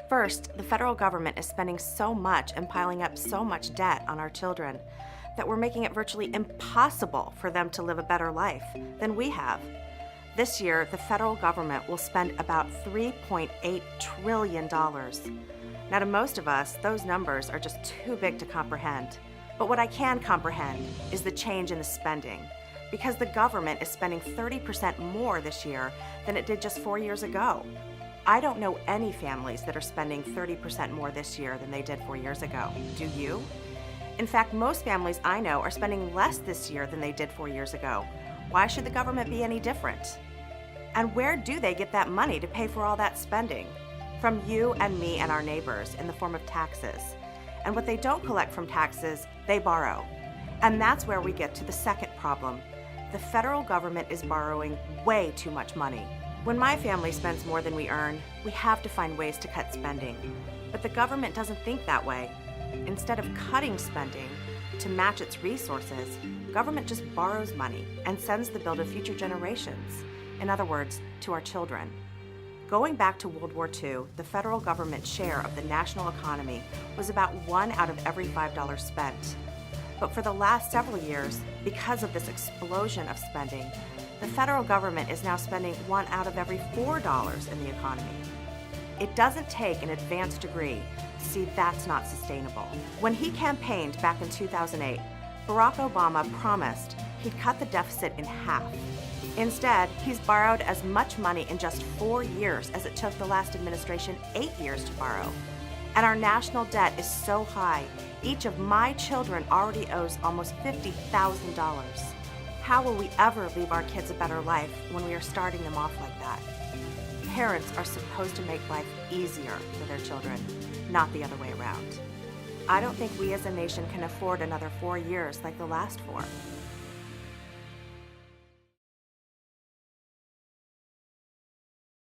First, the federal government is spending so much and piling up so much debt on our children that we're making it virtually impossible for them to live a better life than we have. This year, the federal government will spend about $3.8 trillion. Now, to most of us, those numbers are just too big to comprehend. But what I can comprehend is the change in the spending, because the government is spending 30% more this year than it did just 4 years ago. I don't know any families that are spending 30% more this year than they did 4 years ago. Do you? In fact, most families I know are spending less this year than they did 4 years ago. Why should the government be any different? And where do they get that money to pay for all that spending? From you and me and our neighbors in the form of taxes. And what they don't collect from taxes, they borrow. And that's where we get to the second problem. The federal government is borrowing way too much money. When my family spends more than we earn, we have to find ways to cut spending. But the government doesn't think that way. Instead of cutting spending to match its resources, government just borrows money and sends the bill to future generations. In other words, to our children. Going back to World War II, the federal government's share of the national economy was about 1 out of every $5 spent. But for the last several years, because of this explosion of spending, the federal government is now spending 1 out of every $4 in the economy. It doesn't take an advanced degree to see that's not sustainable. When he campaigned back in 2008, Barack Obama promised he'd cut the deficit in half. Instead, he's borrowed as much money in just 4 years as it took the last administration 8 years to borrow. And our national debt is so high, each of my children already owes almost $50,000. How will we ever leave our kids a better life when we are starting them off like that? Parents are supposed to make life easier for their children, not the other way around. I don't think we as a nation can afford another 4 years like the last 4.